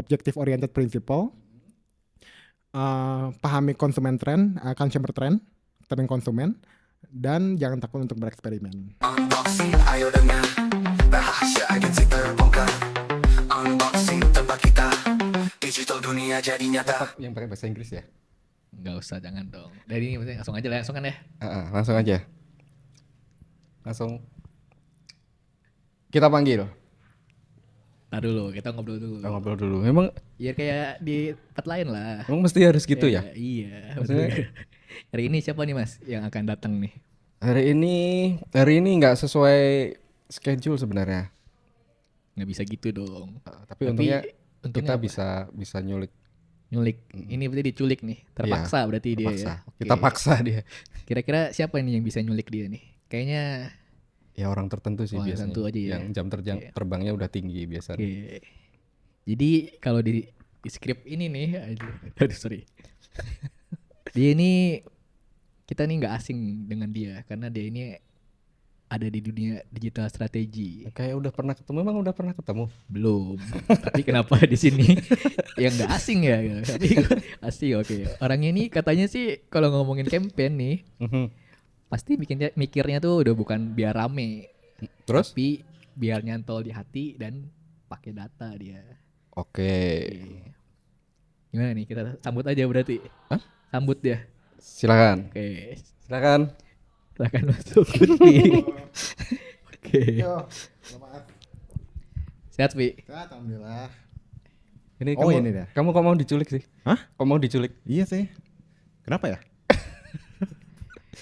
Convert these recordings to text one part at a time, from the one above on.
objective oriented principle, pahami konsumen trend, consumer trend, tren konsumen, dan jangan takut untuk bereksperimen. Unboxing, ayo dengar rahasia agensi terbongkar. Unboxing tempat kita, digital dunia jadi nyata. Yang pakai bahasa Inggris ya? Nggak usah, jangan dong. Dari ini langsung aja lah, langsung kan ya. Langsung aja. Langsung kita panggil. Ntar dulu, kita ngobrol dulu. Kita ngobrol dulu. Memang Biar kayak di tempat lain lah. mesti harus gitu ya? Iya. Maksudnya- betul. Hari ini siapa nih mas yang akan datang nih? Hari ini nggak sesuai schedule sebenarnya. Nggak bisa gitu dong. Tapi untungnya untungnya kita apa? bisa nyulik. Nyulik. Ini berarti diculik nih. Terpaksa berarti dia Paksa. ya. Oke. Kita paksa dia. Kira-kira siapa nih yang bisa nyulik dia nih? Kayaknya Ya orang tertentu sih Orang biasanya. tertentu aja ya. Yang jam Iya. terbangnya udah tinggi biasanya. oke. Jadi kalau di skrip ini nih, aduh sorry. Dia ini kita nih nggak asing dengan dia karena dia ini ada di dunia digital strategi. Kayak udah pernah ketemu, emang udah pernah ketemu? Belum. Tapi kenapa di sini yang nggak asing ya? Tapi asing oke. Orangnya ini katanya sih kalau ngomongin campaign nih pasti mikirnya tuh udah bukan biar rame, Terus? tapi biar nyantol di hati dan pakai data dia. Oke. Gimana nih kita sambut aja berarti? Hah? Sambut dia. Silakan. Oke. Silakan. Silakan masuk Lutfi. Oke. Yo, selamat. Sehat Fi? Sehat, alhamdulillah. Ini Oh, kamu, ini dia. kamu kok mau diculik sih? Hah? Kok mau diculik? Iya sih. Kenapa ya?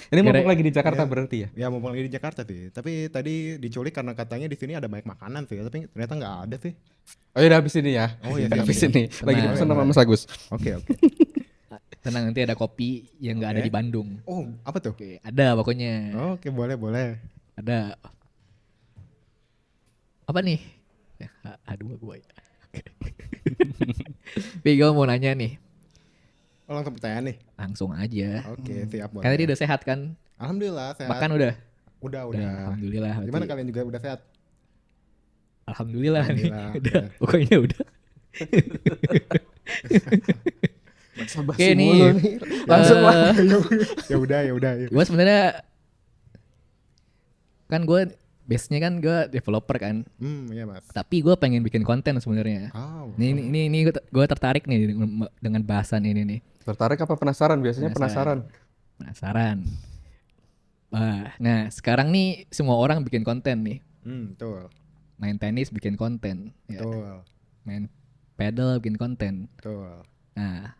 Ini Kira- mumpung lagi di Jakarta Iya. berarti ya? Ya mumpung lagi di Jakarta sih. Tapi tadi diculik karena katanya di sini ada banyak makanan sih. Tapi ternyata nggak ada sih. Oh ya udah habis ini ya. Oh iya, habis siap, ini. Lagi Tenang. dipesan sama Mas Agus. Oke. Tenang, nanti ada kopi yang nggak ada Oke. di Bandung. Oh, apa tuh? Oke, ada pokoknya. Oke, boleh. Ada. Apa nih? Aduh gue. Pi, gue mau nanya nih. Oh, langsung pertanyaan nih. Langsung aja. Oke, siap boleh. Kan tadi udah sehat kan? Alhamdulillah sehat. Makan udah? Udah. Alhamdulillah. Gimana berarti. kalian juga udah sehat? Alhamdulillah nih. Alhamdulillah, Udah. ya. Pokoknya udah. Oke nih. Langsung lah. ya udah. Gue sebenarnya kan gue base-nya kan gue developer kan. Iya mas. Tapi gue pengen bikin konten sebenarnya. Oh, Ini gue tertarik nih dengan bahasan ini nih. Tertarik apa penasaran? Biasanya penasaran. Penasaran. Nah sekarang nih semua orang bikin konten nih. betul. Main tenis bikin konten. Ya. Betul. Main pedal bikin konten. Betul. Nah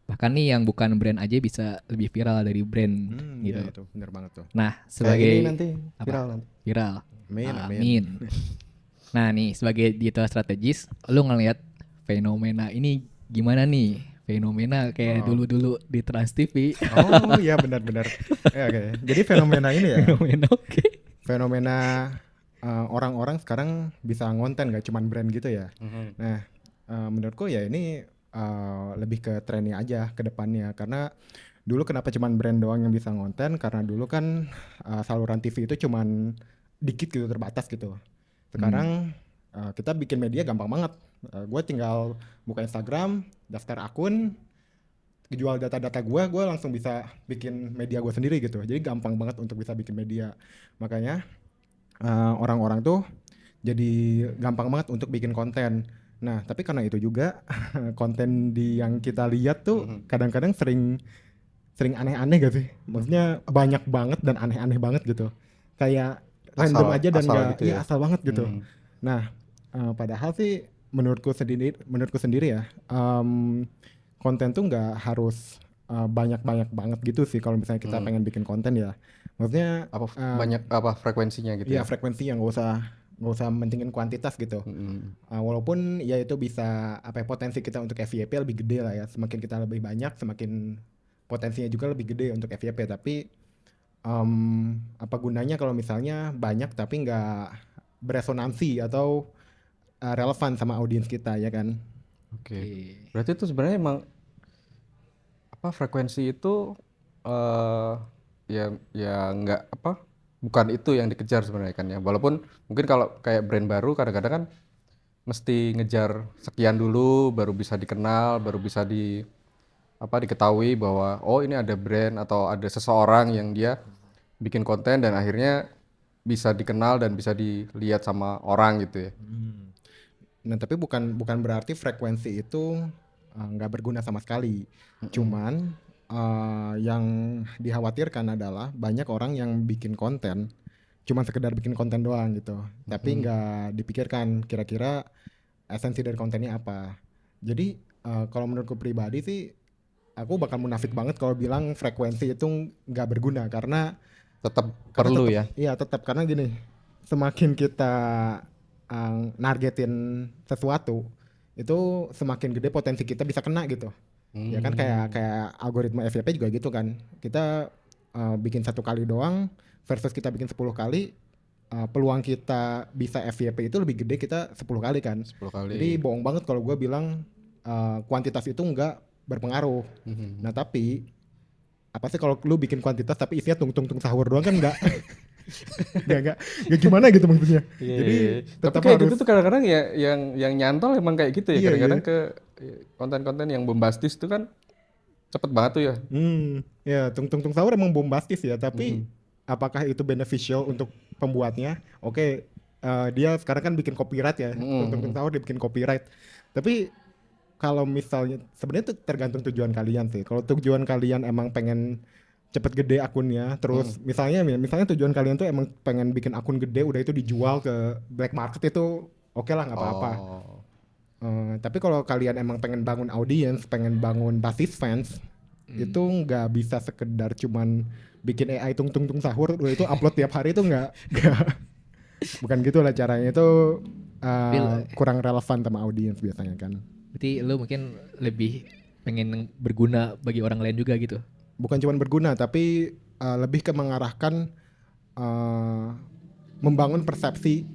bahkan nih yang bukan brand aja bisa lebih viral dari brand gitu. Iya itu bener banget tuh. Nah Kayak sebagai ini nanti apa? viral nanti. viral. Amin. Amin. Nah nih sebagai digital strategis, lu ngelihat fenomena ini gimana nih? Fenomena kayak Oh. dulu-dulu di Trans TV. Oh iya benar. Ya, oke. Jadi fenomena ini ya. Fenomena oke. Fenomena orang-orang sekarang bisa ngonten gak cuman brand gitu ya. Nah menurutku ya ini lebih ke trennya aja ke depannya. Karena dulu kenapa cuman brand doang yang bisa ngonten? Karena dulu kan saluran TV itu cuman dikit gitu, terbatas gitu. Sekarang kita bikin media gampang banget. Gue tinggal buka Instagram, daftar akun, jual data-data gue langsung bisa bikin media gue sendiri gitu. Jadi gampang banget untuk bisa bikin media. Makanya orang-orang tuh jadi gampang banget untuk bikin konten. Nah tapi karena itu juga konten yang kita lihat tuh kadang-kadang sering aneh-aneh gak sih? Maksudnya banyak banget dan aneh-aneh banget gitu. Kayak random aja dan asal nggak gitu ya? asal banget gitu. Nah padahal sih menurutku sendiri ya konten tuh nggak harus banyak banget gitu sih kalau misalnya kita pengen bikin konten ya. Maksudnya Apa banyak apa frekuensinya gitu ya ya? frekuensi yang nggak usah mentingin kuantitas gitu. Walaupun ya itu bisa potensi kita untuk FYP lebih gede lah ya. Semakin kita lebih banyak, semakin potensinya juga lebih gede untuk FYP. Tapi apa gunanya kalau misalnya banyak tapi nggak beresonansi atau relevan sama audiens kita ya kan? Oke. Berarti itu sebenarnya emang apa frekuensi itu ya nggak bukan itu yang dikejar sebenarnya kan ya. Walaupun mungkin kalau kayak brand baru kadang-kadang kan mesti ngejar sekian dulu baru bisa dikenal, baru bisa diketahui bahwa oh ini ada brand atau ada seseorang yang dia bikin konten dan akhirnya bisa dikenal dan bisa dilihat sama orang gitu ya. Nah, tapi bukan berarti frekuensi itu nggak berguna sama sekali. Cuman yang dikhawatirkan adalah banyak orang yang bikin konten cuma sekedar bikin konten doang gitu. Tapi nggak dipikirkan kira-kira esensi dari kontennya apa. Jadi kalau menurutku pribadi sih aku bakal munafik banget kalau bilang frekuensi itu nggak berguna karena Tetap perlu ya. Iya tetap karena gini, semakin kita nargetin sesuatu itu semakin gede potensi kita bisa kena gitu. Ya kan kayak algoritma FYP juga gitu kan. Kita bikin 1 kali doang versus kita bikin 10 kali, peluang kita bisa FYP itu lebih gede kita 10 kali kan. 10 kali. Jadi bohong banget kalau gue bilang kuantitas itu nggak berpengaruh. Nah tapi apa sih kalau lu bikin kuantitas tapi isinya tung sahur doang kan nggak nggak gimana gitu maksudnya. Jadi Tapi tetap kayak harus gitu tuh kadang-kadang ya yang nyantol emang kayak gitu ya. Iya, Kadang-kadang ke konten-konten yang bombastis itu kan cepet banget tuh ya. ya tung sahur emang bombastis ya tapi apakah itu beneficial untuk pembuatnya? Oke, dia sekarang kan bikin copyright ya. Tung sahur dia bikin copyright. Tapi kalau misalnya sebenarnya itu tergantung tujuan kalian sih. Kalau tujuan kalian emang pengen cepet gede akunnya, terus misalnya tujuan kalian tuh emang pengen bikin akun gede, udah itu dijual ke black market itu oke lah nggak apa-apa. Tapi kalau kalian emang pengen bangun audience, pengen bangun basis fans, itu nggak bisa sekedar cuman bikin AI tung sahur, udah itu upload tiap hari itu nggak bukan gitu lah caranya itu kurang relevan sama audience biasanya kan. Berarti lu mungkin lebih pengen berguna bagi orang lain juga gitu. Bukan cuma berguna tapi lebih ke mengarahkan membangun persepsi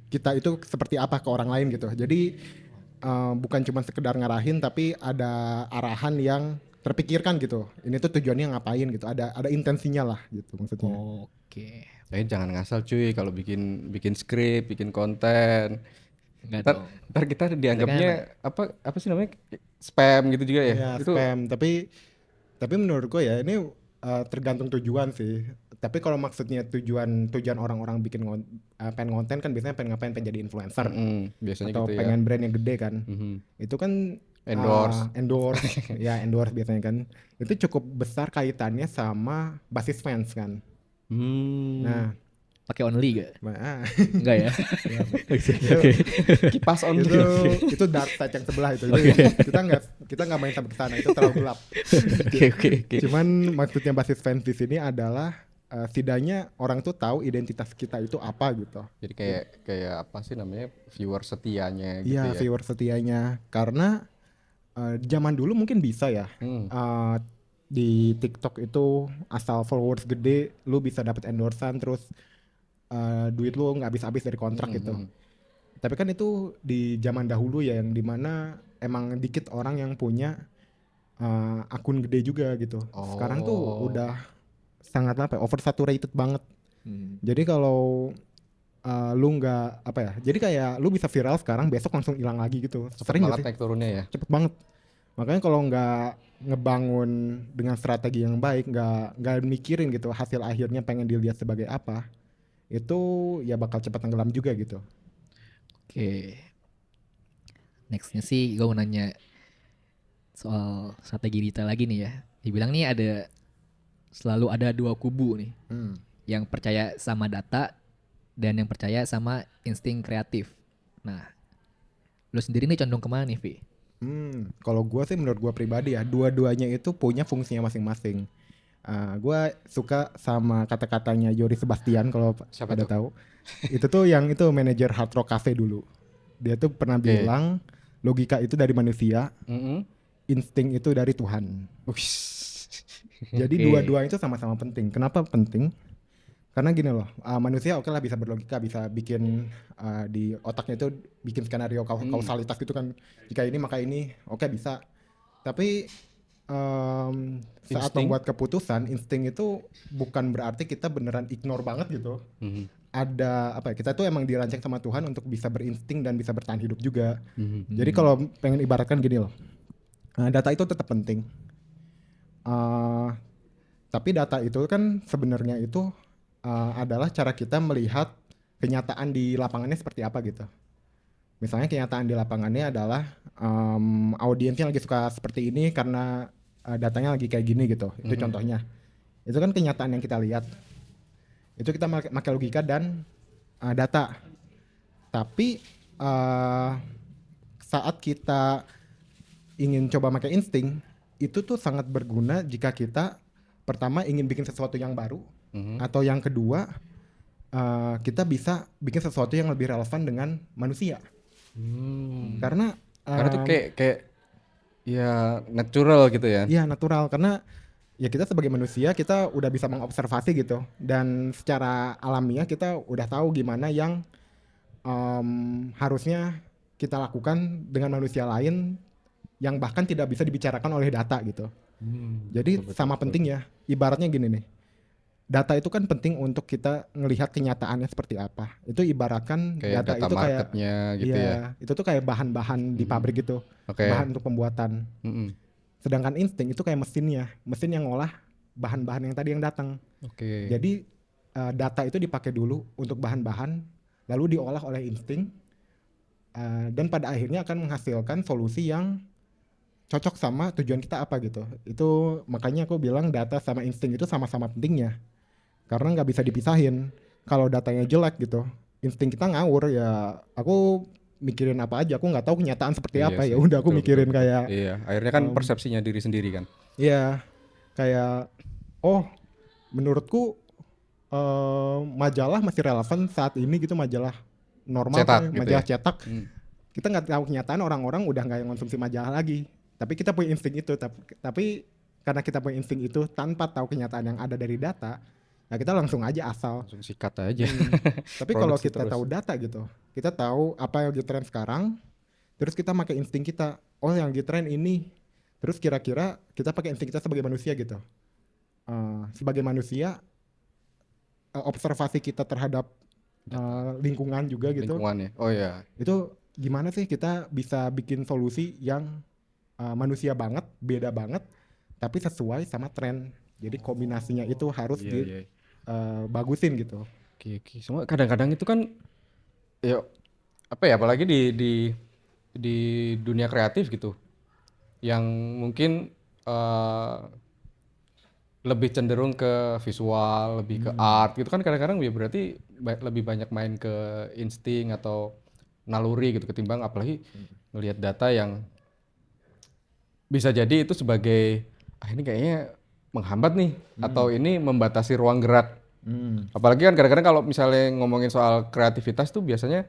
kita itu seperti apa ke orang lain gitu. Jadi bukan cuma sekedar ngarahin tapi ada arahan yang terpikirkan gitu. Ini tuh tujuannya ngapain gitu. Ada intensinya lah gitu maksudnya. Oke. Tapi jangan ngasal cuy kalau bikin skrip, bikin konten. Enggak dong. Ntar kita dianggapnya apa sih namanya spam gitu juga ya? Ya, Itu spam. Tapi menurut gue ya ini tergantung tujuan sih. Tapi kalau maksudnya tujuan orang-orang bikin pengen konten kan biasanya pengen ngapain, pengen jadi influencer biasanya atau gitu ya. pengen brand yang gede kan. Itu kan endorse ya endorse biasanya kan. Itu cukup besar kaitannya sama basis fans kan. Nah, Pakai only gak? Enggak ya? Oke. Kipas on itu dark side yang sebelah itu. Kita nggak main sampai ke sana, itu terlalu gelap. Oke. Cuman maksudnya basis fans di sini adalah setidaknya orang tuh tahu identitas kita itu apa gitu. Jadi kayak apa sih namanya viewer setianya gitu Iya, ya. viewer setianya. Karena zaman dulu mungkin bisa ya. Di TikTok itu asal followers gede, lu bisa dapat endorsan terus duit lu nggak habis-habis dari kontrak gitu. Tapi kan itu di zaman dahulu ya yang dimana emang dikit orang yang punya akun gede juga gitu. Sekarang tuh udah sangat oversaturated banget. Jadi kalau lu nggak jadi kayak lu bisa viral sekarang besok langsung hilang lagi gitu. Sering Malah gak sih? naik turunnya ya. Cepet banget. Makanya kalau nggak ngebangun dengan strategi yang baik, nggak mikirin gitu hasil akhirnya pengen dilihat sebagai apa, itu ya bakal cepat tenggelam juga gitu. Oke. Nextnya sih gue mau nanya soal strategi digital lagi nih ya. Dibilang nih selalu ada 2 kubu nih. Yang percaya sama data dan yang percaya sama insting kreatif. Nah, lu sendiri nih condong kemana nih, Vi? Kalau gue sih menurut gue pribadi ya, dua-duanya itu punya fungsinya masing-masing. Gue suka sama kata-katanya Yori Sebastian kalau pada tahu. Itu tuh yang itu manajer Hard Rock Cafe dulu. Dia tuh pernah bilang logika itu dari manusia, insting itu dari Tuhan. Jadi dua-duanya itu sama-sama penting. Kenapa penting? Karena gini loh, manusia oke lah bisa berlogika, bisa bikin di otaknya itu bikin skenario kausalitas gitu kan. Jika ini maka ini, oke bisa. Tapi saat membuat keputusan, insting itu bukan berarti kita beneran ignore banget gitu. ada apa ya, kita tuh emang dirancang sama Tuhan untuk bisa berinsting dan bisa bertahan hidup juga. Jadi kalau pengen ibaratkan gini loh, data itu tetap penting. Uh, tapi data itu kan sebenarnya itu adalah cara kita melihat kenyataan di lapangannya seperti apa gitu. Misalnya kenyataan di lapangannya adalah audiensnya lagi suka seperti ini karena datanya lagi kayak gini gitu. Itu contohnya. Itu kan kenyataan yang kita lihat. Itu kita pakai logika dan data. Tapi saat kita ingin coba pakai insting, itu tuh sangat berguna jika kita pertama ingin bikin sesuatu yang baru, atau yang kedua kita bisa bikin sesuatu yang lebih relevan dengan manusia. Karena tuh kayak ya natural gitu ya. iya natural, karena ya kita sebagai manusia kita udah bisa mengobservasi gitu, dan secara alamiah kita udah tahu gimana yang harusnya kita lakukan dengan manusia lain yang bahkan tidak bisa dibicarakan oleh data gitu. Jadi sama pentingnya, ibaratnya gini nih, data itu kan penting untuk kita ngelihat kenyataannya seperti apa. Itu ibaratkan Kayak data data itu kayak marketnya gitu ya. itu tuh kayak bahan-bahan di pabrik gitu, Oke. bahan untuk pembuatan. Sedangkan insting itu kayak mesin yang ngolah bahan-bahan yang tadi yang datang. Oke. Jadi data itu dipakai dulu untuk bahan-bahan, lalu diolah oleh insting, dan pada akhirnya akan menghasilkan solusi yang cocok sama tujuan kita apa gitu. Itu makanya aku bilang data sama insting itu sama-sama pentingnya, karena nggak bisa dipisahin. Kalau datanya jelek gitu, insting kita ngawur ya. Aku mikirin apa aja, aku nggak tahu kenyataan seperti Iya apa. sih, Ya udah aku betul, mikirin betul. kayak Iya, akhirnya kan persepsinya diri sendiri kan. iya, kayak oh menurutku majalah masih relevan saat ini gitu, majalah normal Cetak kan, gitu majalah ya? cetak. Kita nggak tahu kenyataan, orang-orang udah nggak konsumsi majalah lagi. Tapi kita punya insting itu, tapi karena kita punya insting itu tanpa tahu kenyataan yang ada dari data, nah kita langsung aja asal. Langsung sikat aja. Tapi kalau Produksi kita terus. tahu data gitu, kita tahu apa yang lagi tren sekarang, terus kita pakai insting kita, oh yang lagi tren ini, terus kira-kira kita pakai insting kita sebagai manusia gitu. Sebagai manusia, observasi kita terhadap lingkungan juga gitu, Lingkungannya. Oh ya. itu gimana sih kita bisa bikin solusi yang manusia banget, beda banget, tapi sesuai sama tren. Jadi kombinasinya itu harus Iya. bagusin gitu. Oke. Semua kadang-kadang itu kan ya apa ya, apalagi di dunia kreatif gitu. Yang mungkin lebih cenderung ke visual, lebih ke art gitu kan, kadang-kadang ya berarti lebih banyak main ke insting atau naluri gitu ketimbang apalagi ngelihat data yang bisa jadi itu sebagai ini kayaknya menghambat nih atau ini membatasi ruang gerak. Apalagi kan kadang-kadang kalau misalnya ngomongin soal kreativitas tuh biasanya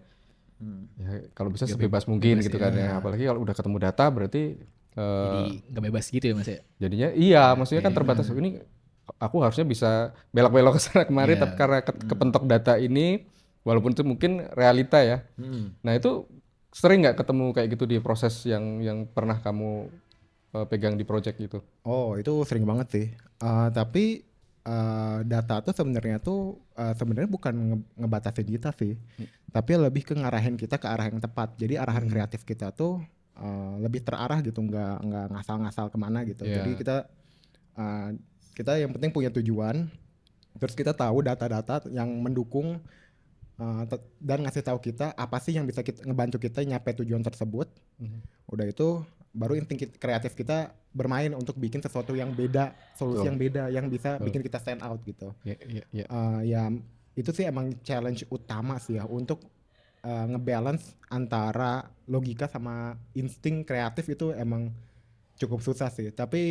ya kalau bisa sebebas mungkin gitu kan ya. Apalagi kalau udah ketemu data berarti Jadi nggak bebas gitu ya Mas ya. jadinya iya, maksudnya kan terbatas. Ini aku harusnya bisa belok-belok ke sana kemari, tapi karena kepentok data ini, walaupun itu mungkin realita ya. Nah itu sering nggak ketemu kayak gitu di proses yang pernah kamu pegang di project gitu? Oh itu sering banget sih. Tapi data tuh sebenarnya bukan ngebatasin kita sih, tapi lebih ke ngarahin kita ke arah yang tepat. Jadi arahan kreatif kita tuh lebih terarah gitu, nggak ngasal-ngasal kemana gitu. Iya. Jadi kita yang penting punya tujuan, terus kita tahu data-data yang mendukung dan ngasih tahu kita apa sih yang bisa ngebantu kita nyampe tujuan tersebut. Udah itu baru insting kreatif kita bermain untuk bikin sesuatu yang beda, solusi yang beda, yang bisa bikin kita stand out gitu. Iya. Ya itu sih emang challenge utama sih ya, untuk ngebalance antara logika sama insting kreatif. Itu emang cukup susah sih. Tapi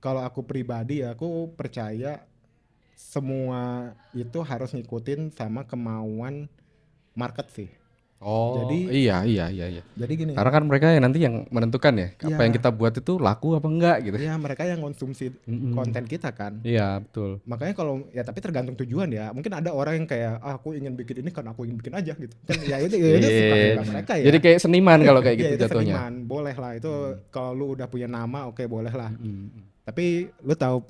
kalau aku pribadi ya, aku percaya semua itu harus ngikutin sama kemauan market sih. Oh, Jadi- iya. Jadi gini, Karena kan mereka yang nanti yang menentukan ya, apa Iya. yang kita buat itu laku apa enggak gitu. ya mereka yang konsumsi konten kita kan. Iya, betul. Makanya kalau ya, tapi tergantung tujuan ya. Mungkin ada orang yang kayak aku ingin bikin ini karena aku ingin bikin aja gitu. Kan ya itu suka mereka ya. Jadi kayak seniman kalau kayak Iya, gitu itu jatuhnya. seniman, boleh lah itu. Kalau lu udah punya nama, oke boleh lah. Tapi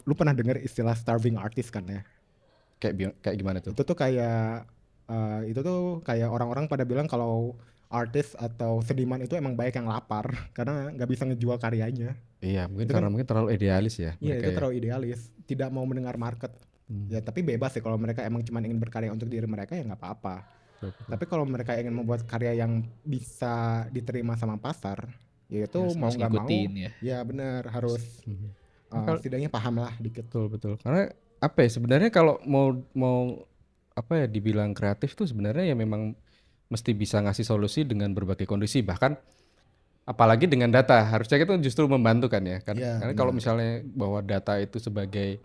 lu pernah dengar istilah starving artist kan ya? Kayak gimana tuh? Itu tuh kayak itu tuh kayak orang-orang pada bilang kalau artis atau seniman itu emang banyak yang lapar karena nggak bisa ngejual karyanya. Iya, mungkin Itu karena kan mungkin terlalu idealis ya iya mereka itu ya. terlalu idealis, tidak mau mendengar market. Ya tapi bebas sih kalau mereka emang cuma ingin berkarya untuk diri mereka ya nggak apa-apa. Betul. Tapi kalau mereka ingin membuat karya yang bisa diterima sama pasar, ya itu mau Harus nggak mau, ngikutin ya. ya benar harus Kalau- setidaknya paham lah dikit. Betul. Karena apa ya sebenarnya kalau mau apa ya dibilang kreatif tuh sebenarnya ya memang mesti bisa ngasih solusi dengan berbagai kondisi, bahkan apalagi dengan data harusnya itu justru membantu kan ya. Iya, Karena kalau benar. misalnya bahwa data itu sebagai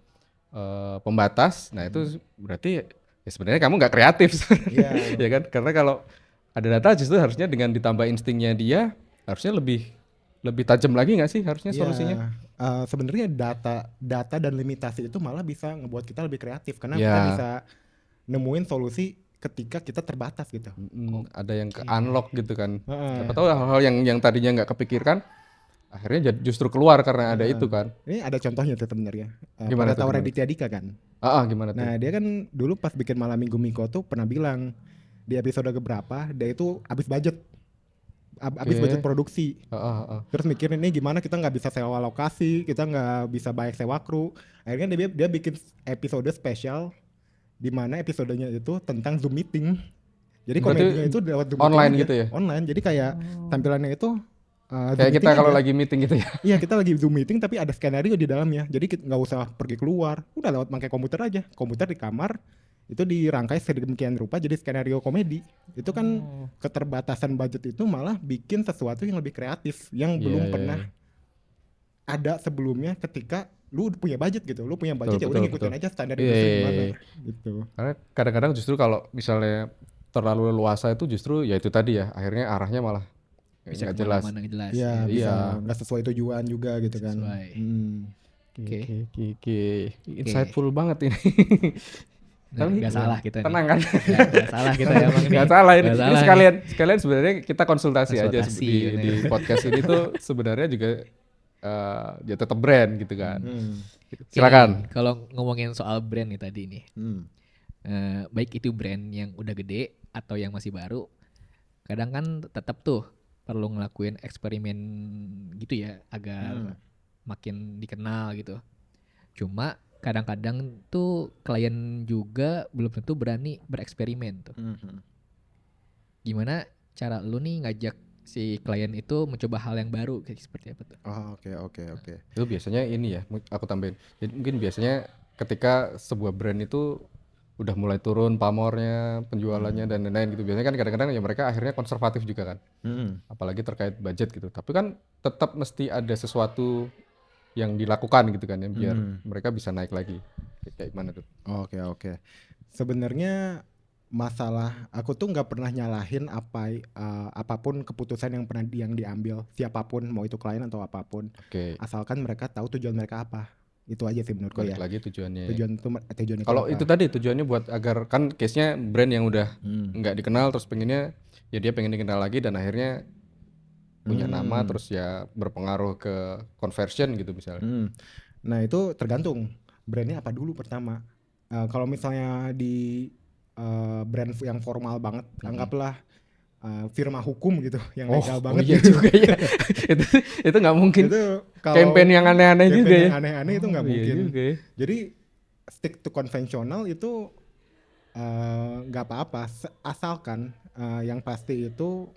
pembatas, nah itu berarti ya sebenarnya kamu nggak kreatif Iya. ya kan? Karena kalau ada data justru harusnya dengan ditambah instingnya dia harusnya lebih tajam lagi nggak sih harusnya solusinya? Sebenarnya data dan limitasi itu malah bisa ngebuat kita lebih kreatif karena Ya. kita bisa nemuin solusi ketika kita terbatas gitu. Ada yang ke unlock gitu kan. Heeh. Siapa tahu hal-hal yang tadinya nggak kepikirkan akhirnya justru keluar karena ada itu kan. Ini ada contohnya tuh sebenarnya. Gimana Pada tuh, tahu gimana? Raditya Dika kan? Gimana tuh? Nah dia kan dulu pas bikin Malam Minggu Miko tuh pernah bilang di episode keberapa dia itu habis budget Oke. produksi. Heeh. Terus mikirin nih gimana kita nggak bisa sewa lokasi, kita nggak bisa bayar sewa kru. Akhirnya dia bikin episode spesial di mana episodenya itu tentang Zoom meeting. Jadi Berarti komedinya itu lewat Zoom online meeting aja. gitu ya? Online. Jadi kayak tampilannya itu Zoom Kayak kita meeting kalau aja. lagi meeting gitu ya. Iya kita lagi Zoom meeting tapi ada skenario di dalamnya. Jadi kita nggak usah pergi keluar, udah lewat pakai komputer aja. Komputer di kamar itu dirangkai sedemikian rupa jadi skenario komedi. Itu kan keterbatasan budget itu malah bikin sesuatu yang lebih kreatif yang belum Iya. pernah ada sebelumnya ketika lu punya budget gitu. Lu punya budget ya udah ngikutin aja standar Iya, industri iya, gimana iya. gitu. Karena kadang-kadang justru kalau misalnya terlalu leluasa itu justru ya itu tadi ya akhirnya arahnya malah Bisa nggak jelas. kemana-mana nggak jelas. Iya, Iya. bisa nggak sesuai tujuan juga gitu kan. Sesuai. Oke. Oke. Insightful banget ini. Nggak salah kita nih. Tenang kan? Nggak salah kita ya emang nih. Nggak salah ini. Nggak Ini salah nih. sekalian sebenarnya kita konsultasi aja Konsultasi, di podcast ini tuh sebenarnya juga ya tetap brand gitu kan. Silakan. Oke, kalau ngomongin soal brand nih tadi nih, baik itu brand yang udah gede atau yang masih baru, kadang kan tetap tuh perlu ngelakuin eksperimen gitu ya agar makin dikenal gitu. Cuma kadang-kadang tuh klien juga belum tentu berani bereksperimen tuh. Gimana cara lu nih ngajak si klien itu mencoba hal yang baru kayak seperti apa tuh? Oh, oke. Itu biasanya ini ya, aku tambahin. Jadi mungkin biasanya ketika sebuah brand itu udah mulai turun pamornya, penjualannya dan lain-lain gitu. Biasanya kan kadang-kadang ya mereka akhirnya konservatif juga kan. Apalagi terkait budget gitu. Tapi kan tetap mesti ada sesuatu yang dilakukan gitu kan ya biar mereka bisa naik lagi. Kayak gimana tuh? Oke. Sebenarnya masalah aku tuh nggak pernah nyalahin apapun keputusan yang pernah yang diambil siapapun mau itu klien atau apapun Oke. asalkan mereka tahu tujuan mereka apa. Itu aja sih menurutku Balik ya. lagi tujuannya. Tujuan itu Kalau apa? itu tadi tujuannya buat agar kan case-nya brand yang udah nggak dikenal terus pengennya ya dia pengen dikenal lagi dan akhirnya punya nama terus ya berpengaruh ke conversion gitu misalnya. Nah itu tergantung brandnya apa dulu pertama. Kalau misalnya di brand yang formal banget, anggaplah firma hukum gitu yang legal banget. Iya juga ya. itu nggak mungkin. Itu kalau Campaign yang aneh-aneh juga ya. yang aneh-aneh itu nggak Iya mungkin. juga ya. Jadi stick to konvensional itu nggak apa-apa asalkan yang pasti itu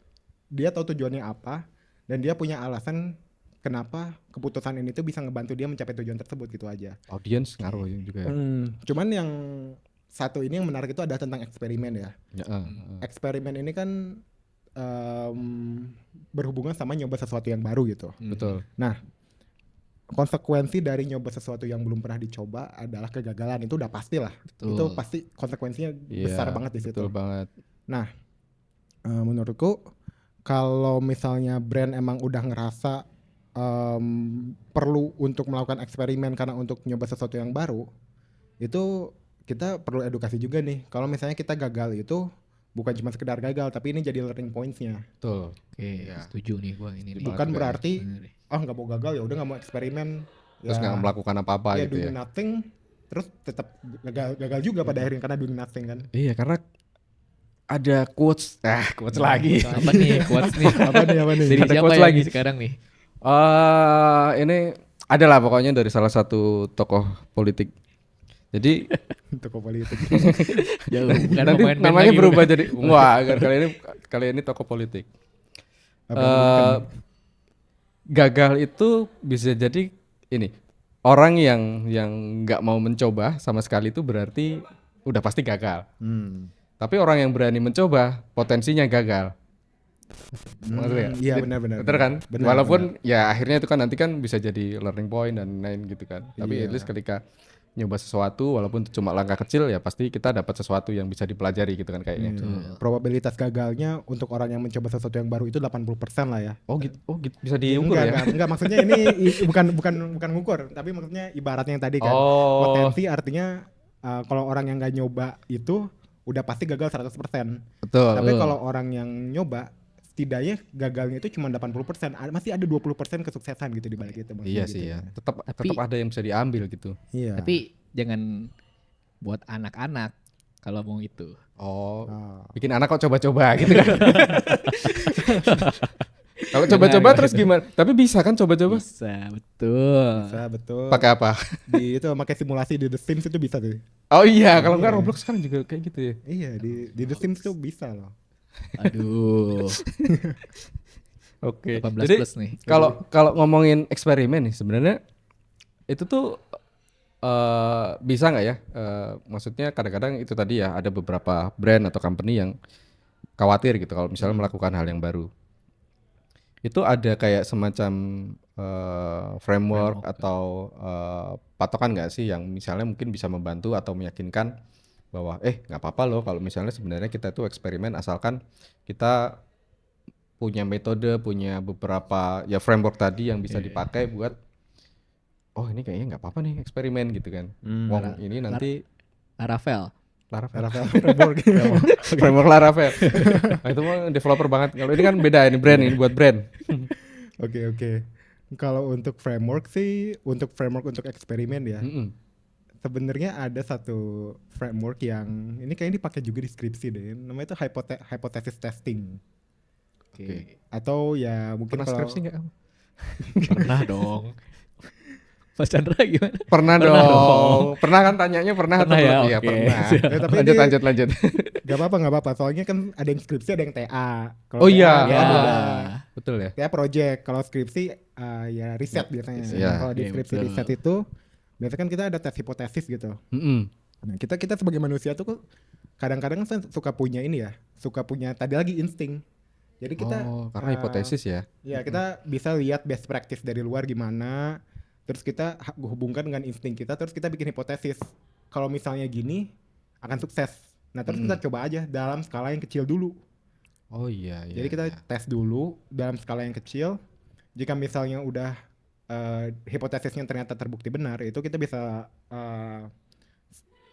dia tahu tujuannya apa dan dia punya alasan kenapa keputusan ini tuh bisa ngebantu dia mencapai tujuan tersebut gitu aja. Audience ngaruh juga ya. Cuman yang satu ini yang menarik itu ada tentang eksperimen ya. Eksperimen ini kan berhubungan sama nyoba sesuatu yang baru gitu. Betul. Nah, konsekuensi dari nyoba sesuatu yang belum pernah dicoba adalah kegagalan. Itu udah pasti lah. Betul. Itu pasti konsekuensinya besar banget di situ. Betul banget. Nah, menurutku kalau misalnya brand emang udah ngerasa perlu untuk melakukan eksperimen karena untuk nyoba sesuatu yang baru, itu kita perlu edukasi juga nih. Kalau misalnya kita gagal itu bukan cuma sekedar gagal, tapi ini jadi learning points-nya. Betul. Oke, setuju nih gua ini nih. Bukan juga berarti nggak mau gagal ya udah nggak mau eksperimen. Terus nggak melakukan apa-apa ya gitu doing ya. nothing, terus tetap gagal juga pada akhirnya karena doing nothing kan. Iya karena ada quotes lagi. Apa nih quotes nih? Apa nih? Dari Ada siapa quotes yang lagi. sekarang nih? Ini adalah pokoknya dari salah satu tokoh politik. Jadi Toko politik. Jauh, bukan nanti pemain band namanya lagi, berubah bukan? jadi wah kali ini tokoh politik. Apa yang bukan? Gagal itu bisa jadi ini orang yang nggak mau mencoba sama sekali itu berarti udah pasti gagal. Tapi orang yang berani mencoba potensinya gagal. Maksudnya, Iya benar-benar. bener kan? Benar, Walaupun ya akhirnya itu kan nanti kan bisa jadi learning point dan lain gitu kan. Tapi Iya. at least ketika nyoba sesuatu walaupun itu cuma langkah kecil ya pasti kita dapat sesuatu yang bisa dipelajari gitu kan kayaknya. Probabilitas gagalnya untuk orang yang mencoba sesuatu yang baru itu 80% lah ya. Oh gitu bisa diukur ya. Enggak, maksudnya ini bukan ngukur, tapi maksudnya ibaratnya yang tadi kan. Oh. Potensi artinya kalau orang yang nggak nyoba itu udah pasti gagal 100%. Betul. Tapi kalau orang yang nyoba setidaknya gagalnya itu cuma 80%. Masih ada 20% kesuksesan gitu di balik itu maksudnya Iya gitu sih ya. ya. Tetap Tapi- ada yang bisa diambil gitu. Iya. Tapi jangan buat anak-anak kalau mau itu. Oh. Ah. Bikin anak kok coba-coba gitu kan. Kalau coba-coba terus gimana? Tapi bisa kan coba-coba? Bisa, betul. Bisa betul. Pakai apa? Di itu pakai simulasi di The Sims itu bisa tuh. Oh iya, kalau enggak Roblox kan juga kayak gitu ya. Iya, di The Sims tuh bisa loh. Aduh. Oke. 18 Jadi plus nih. kalau ngomongin eksperimen nih sebenarnya itu tuh bisa nggak ya? Maksudnya kadang-kadang itu tadi ya ada beberapa brand atau company yang khawatir gitu kalau misalnya melakukan hal yang baru. Itu ada kayak semacam framework atau patokan nggak sih yang misalnya mungkin bisa membantu atau meyakinkan bahwa nggak apa-apa loh kalau misalnya sebenarnya kita tuh eksperimen asalkan kita punya metode, punya beberapa ya framework tadi yang bisa dipakai buat ini kayaknya nggak apa-apa nih eksperimen gitu kan. Wong ini nanti Laravel. Laravel. Framework. Laravel. Nah, itu mah developer banget. Kalau ini kan beda ini brand ini buat brand. Oke. Kalau untuk framework sih, untuk eksperimen ya. Mm-mm. Sebenarnya ada satu framework yang ini kayaknya dipakai juga di skripsi deh. Namanya itu hypothesis testing. Oke. Atau ya mungkin Pernah kalau skripsi nggak? Pernah dong. Mas Chandra gimana? Pernah dong. Pernah kan tanyanya pernah Pernah atau ya? belum? Iya Oke. pernah. Ya, tapi lanjut. Gak apa-apa. Soalnya kan ada yang skripsi, ada yang TA. Kalau Oh iya. TA Ya. beda. Betul ya. TA project. Kalau skripsi ya riset biasanya. Iya. Kalau di Iya, skripsi betul. riset itu biasanya kan kita ada tes hipotesis gitu. Mm-mm. Nah, kita sebagai manusia tuh kadang-kadang suka punya ini ya, suka punya tadi lagi insting. Jadi kita karena hipotesis ya. ya kita bisa lihat best practice dari luar gimana, terus kita hubungkan dengan insting kita, terus kita bikin hipotesis. Kalau misalnya gini akan sukses. Nah, terus kita coba aja dalam skala yang kecil dulu. Oh iya. Jadi kita tes dulu dalam skala yang kecil. Jika misalnya udah hipotesisnya ternyata terbukti benar, itu kita bisa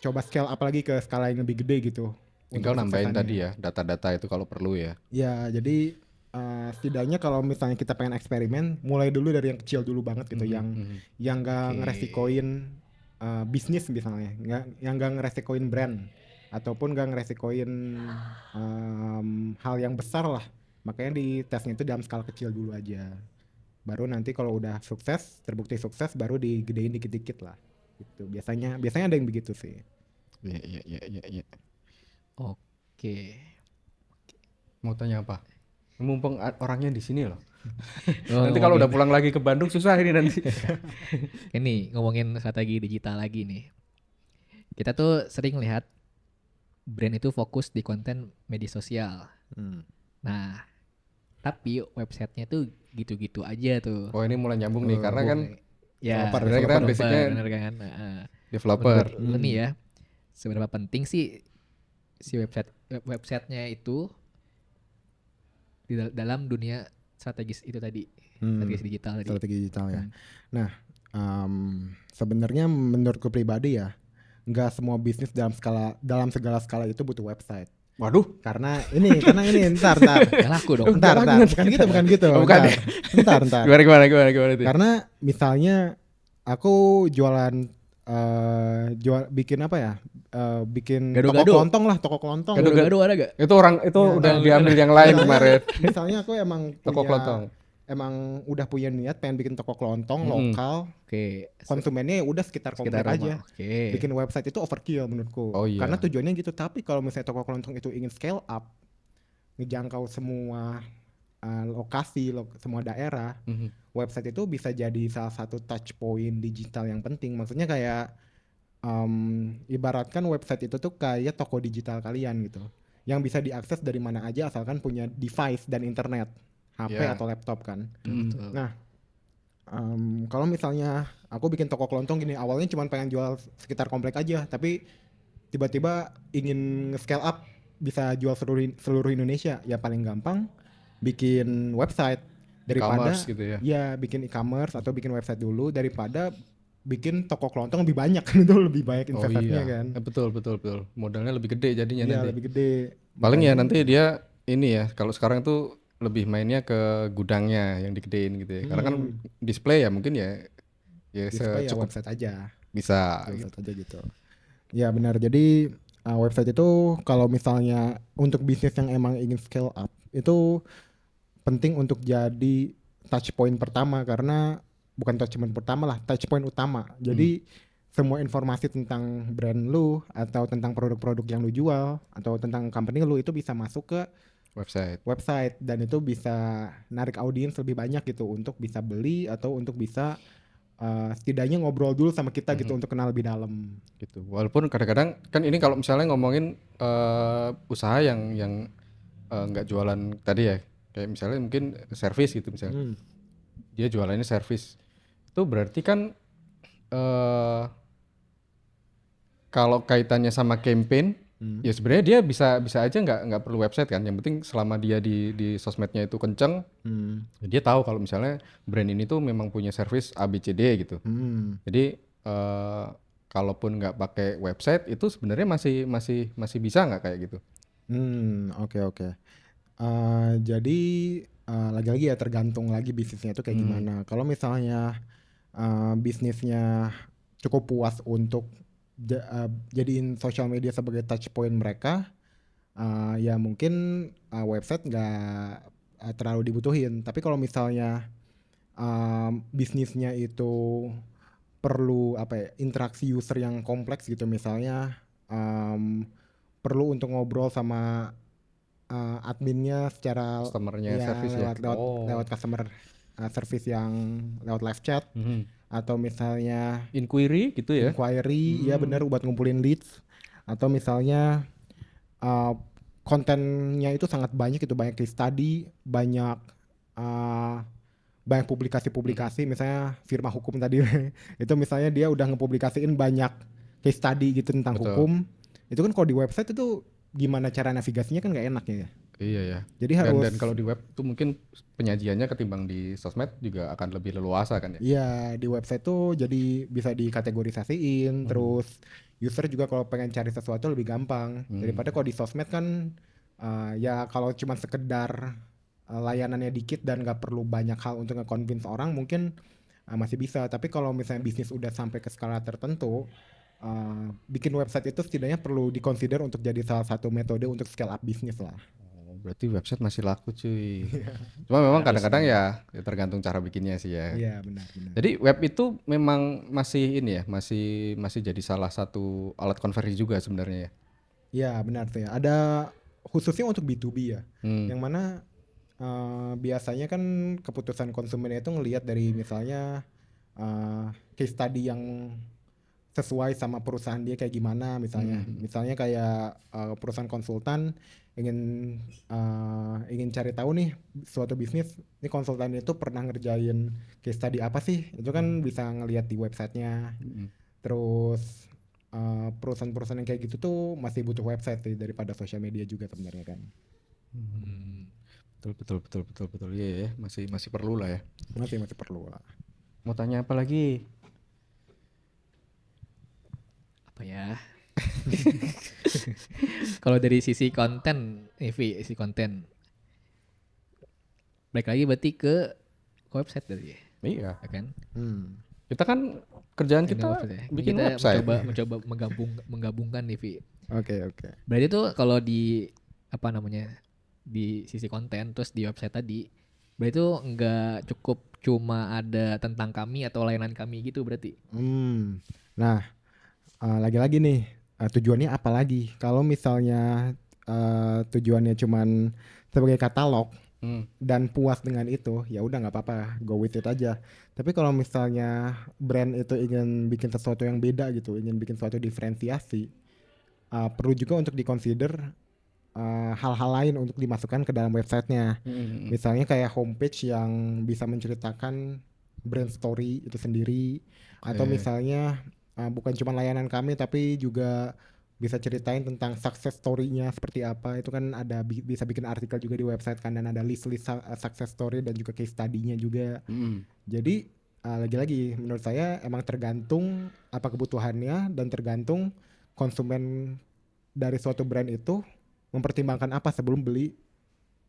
coba scale up lagi ke skala yang lebih gede gitu. Tinggal untuk nambahin kesuksesannya. tadi ya data-data itu kalau perlu ya. Ya, jadi setidaknya kalau misalnya kita pengen eksperimen, mulai dulu dari yang kecil dulu banget gitu, yang nggak Oke. ngeresikoin bisnis misalnya, yang nggak ngeresikoin brand, ataupun nggak ngeresikoin hal yang besar lah. Makanya di tesnya itu dalam skala kecil dulu aja. Baru nanti kalau udah sukses, terbukti sukses, baru digedein dikit-dikit lah. Gitu. Biasanya ada yang begitu sih. Iya. Oke. Mau tanya apa? Mumpung orangnya di sini loh. Oh, Nanti kalau udah ngomongin- pulang lagi ke Bandung susah ini nanti. Ini ngomongin strategi digital lagi nih. Kita tuh sering lihat brand itu fokus di konten media sosial. Nah, tapi websitenya tuh gitu-gitu aja tuh. Oh ini mulai nyambung nih karena kan Ya, developer, kita kan basicnya bener kan. Nah, developer. menurut lu nih ya, seberapa penting sih si websitenya itu di dalam dunia strategis itu tadi, strategis digital tadi. Strategi digital ya. Nah, sebenarnya menurutku pribadi ya, nggak semua bisnis dalam segala skala itu butuh website. Waduh. Karena ini ntar. Nggak laku dong. Bentar. Bukan gitu. Oh, bukan. Bentar. Gimana itu? Karena misalnya aku jualan bikin apa ya? bikin Gado-gado. toko kelontong lah, toko kelontong. Gado-gado ada gak? Itu udah diambil yang lain kemarin. Misalnya aku emang Toko punya, kelontong. emang udah punya niat pengen bikin toko kelontong lokal, Oke. konsumennya ya udah sekitar komplek Sekitar aja. rumah. Oke. Bikin website itu overkill menurutku. Oh iya. Karena tujuannya gitu. Tapi kalau misalnya toko kelontong itu ingin scale up, ngejangkau semua lokasi, semua daerah, website itu bisa jadi salah satu touch point digital yang penting. Maksudnya kayak ibaratkan website itu tuh kayak toko digital kalian gitu, yang bisa diakses dari mana aja asalkan punya device dan internet, HP Yeah. atau laptop kan. Betul. Nah, kalau misalnya aku bikin toko kelontong gini, awalnya cuma pengen jual sekitar komplek aja, tapi tiba-tiba ingin nge-scale up bisa jual seluruh Indonesia, ya paling gampang bikin website daripada E-commerce gitu ya. ya bikin e-commerce atau bikin website dulu daripada bikin toko kelontong lebih banyak kan. Itu lebih banyak Oh investasinya iya. kan. Betul. Modalnya lebih gede jadinya Iya nanti. lebih gede. Paling ya nanti dia ini ya, kalau sekarang tuh lebih mainnya ke gudangnya yang digedein gitu ya. Karena kan display ya mungkin ya Display ya cukup website aja. bisa. Website aja gitu. Ya benar. Jadi website itu kalau misalnya untuk bisnis yang emang ingin scale up itu penting untuk jadi touch point pertama, karena bukan touch point pertama lah, touch point utama. Jadi semua informasi tentang brand lu atau tentang produk-produk yang lu jual atau tentang company lu itu bisa masuk ke website dan itu bisa narik audiens lebih banyak gitu untuk bisa beli atau untuk bisa setidaknya ngobrol dulu sama kita gitu untuk kenal lebih dalam. Gitu. Walaupun kadang-kadang kan ini kalau misalnya ngomongin usaha yang nggak jualan tadi ya, kayak misalnya mungkin service gitu misalnya. Dia jualannya service. Itu berarti kan kalau kaitannya sama campaign, ya sebenarnya dia bisa aja nggak perlu website kan. Yang penting selama dia di sosmednya itu kenceng, dia tahu kalau misalnya brand ini tuh memang punya service ABCD gitu. Jadi kalaupun nggak pakai website itu sebenarnya masih bisa nggak kayak gitu? Oke. Jadi lagi-lagi ya tergantung lagi bisnisnya itu kayak gimana. Kalau misalnya bisnisnya cukup puas untuk jadiin social media sebagai touch point mereka, ya mungkin website nggak terlalu dibutuhin. Tapi kalau misalnya bisnisnya itu perlu interaksi user yang kompleks gitu, misalnya perlu untuk ngobrol sama adminnya secara Customernya service ya. lewat customer service yang lewat live chat, atau misalnya Inquiry gitu ya. inquiry, ya benar, buat ngumpulin leads, atau misalnya kontennya itu sangat banyak, itu banyak case study, banyak publikasi-publikasi, misalnya firma hukum tadi itu misalnya dia udah ngepublikasiin banyak case study gitu tentang hukum. Itu kan kalau di website itu gimana cara navigasinya kan nggak enak ya. Iya ya. Jadi harus, dan kalau di web tuh mungkin penyajiannya ketimbang di sosmed juga akan lebih leluasa kan ya. iya, di website tuh jadi bisa dikategorisasiin, terus user juga kalau pengen cari sesuatu lebih gampang daripada kalau di sosmed kan ya kalau cuma sekedar layanannya dikit dan nggak perlu banyak hal untuk nge-convince orang mungkin masih bisa. Tapi kalau misalnya bisnis udah sampai ke skala tertentu, bikin website itu setidaknya perlu dikonsider untuk jadi salah satu metode untuk scale up bisnis lah. Berarti website masih laku cuy. Cuma memang kadang-kadang ya tergantung cara bikinnya sih ya. Iya benar. Jadi web itu memang masih ini ya, masih jadi salah satu alat konversi juga sebenarnya ya. Iya benar tuh ya. Ada khususnya untuk B2B ya, yang mana biasanya kan keputusan konsumen itu ngelihat dari misalnya case study yang sesuai sama perusahaan dia kayak gimana, misalnya kayak perusahaan konsultan ingin cari tahu nih suatu bisnis, ini konsultan itu pernah ngerjain case study apa sih, itu kan bisa ngelihat di websitenya. Terus perusahaan-perusahaan yang kayak gitu tuh masih butuh website sih daripada sosial media juga sebenarnya kan. Betul. Iya ya, masih perlu lah ya. Masih perlu lah. Mau tanya apa lagi? Apa ya? Kalau dari sisi konten, sisi konten, balik lagi berarti ke website tadi ya, Iya. ya kan? Kita kan kerjaan Ini kita website ya. bikin Kita website. mencoba menggabungkan nih, Vi. Oke, oke. Berarti tuh kalau di apa namanya di sisi konten terus di website tadi, berarti tuh nggak cukup cuma ada tentang kami atau layanan kami gitu berarti. Nah, lagi-lagi nih, tujuannya apa lagi? Kalau misalnya tujuannya cuman sebagai katalog Hmm. dan puas dengan itu, ya udah nggak apa-apa, go with it aja. Tapi kalau misalnya brand itu ingin bikin sesuatu yang beda gitu, ingin bikin suatu diferensiasi, perlu juga untuk diconsider hal-hal lain untuk dimasukkan ke dalam websitenya. Misalnya kayak homepage yang bisa menceritakan brand story itu sendiri, atau Oke. misalnya bukan cuma layanan kami tapi juga bisa ceritain tentang success story-nya seperti apa. Itu kan ada bisa bikin artikel juga di website kan, dan ada list-list success story dan juga case study-nya juga. Jadi lagi-lagi menurut saya emang tergantung apa kebutuhannya dan tergantung konsumen dari suatu brand itu mempertimbangkan apa sebelum beli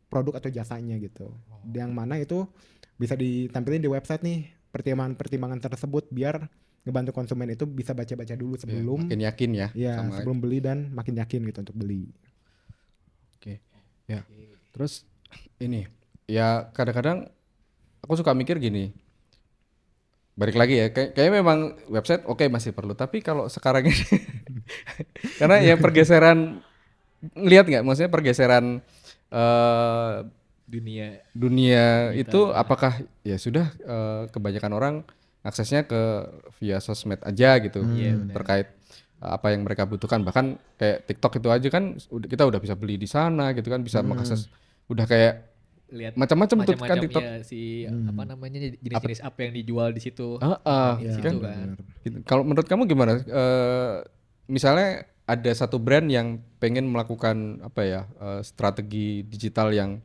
produk atau jasanya gitu. Yang mana itu bisa ditampilin di website nih, pertimbangan-pertimbangan tersebut biar ngebantu konsumen itu bisa baca-baca dulu Ya, sebelum makin yakin ya sama. sebelum beli dan makin yakin gitu untuk beli. Oke. Ya. Terus ini ya kadang-kadang aku suka mikir gini. Balik lagi ya, kayaknya memang website oke masih perlu, tapi kalau sekarang ini karena ya pergeseran, ngelihat nggak, maksudnya pergeseran Dunia dunia digital. itu apakah ya sudah kebanyakan orang aksesnya ke via sosmed aja gitu, Iya, benar. terkait apa yang mereka butuhkan, bahkan kayak TikTok itu aja kan kita udah bisa beli di sana gitu kan, bisa mengakses udah kayak Lihat macam-macam tuh kan TikTok. macam-macamnya si apa namanya jenis-jenis apa yang dijual di situ. Heeh, Di situ kan? kan. Gitu. Kalau menurut kamu gimana? Misalnya ada satu brand yang pengen melakukan apa ya, strategi digital yang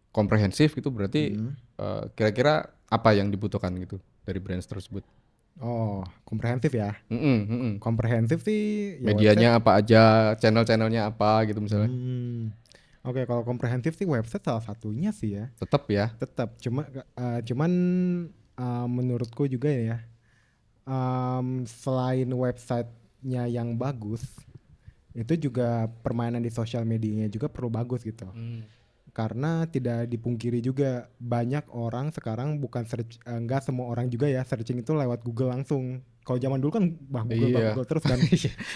komprehensif gitu, berarti kira-kira apa yang dibutuhkan gitu dari brand tersebut? Oh, komprehensif ya. Mm-mm. Komprehensif sih ya Medianya apa aja, channel-channelnya apa gitu misalnya. Oke, kalau komprehensif sih website salah satunya sih ya. Tetap ya. Tetap cuman menurutku juga ya, selain websitenya yang bagus, itu juga permainan di sosial medianya juga perlu bagus gitu. Karena tidak dipungkiri juga banyak orang sekarang bukan nggak semua orang juga ya searching itu lewat Google langsung. Kalau zaman dulu kan Iya. Google terus kan.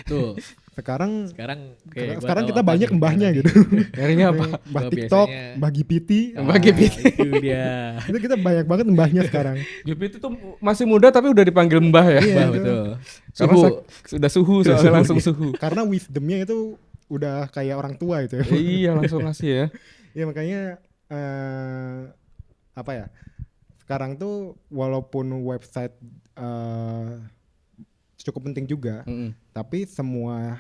Tuh. Sekarang Kayak gua sekarang tahu kita apa banyak nih mbahnya sekarang gitu. Nyarinya apa? Mbah Gua TikTok, biasanya- mbah GPT. Bagi PT. Itu dia. Itu kita banyak banget mbahnya sekarang. GPT tuh masih muda tapi udah dipanggil mbah ya. Iya, Bah, itu. betul. Karena Suhu. sudah suhu soalnya, langsung suhu. Karena wisdomnya itu udah kayak orang tua itu. Iya, langsung ngasih ya. Ya makanya apa ya? Sekarang tuh walaupun website cukup penting juga, tapi semua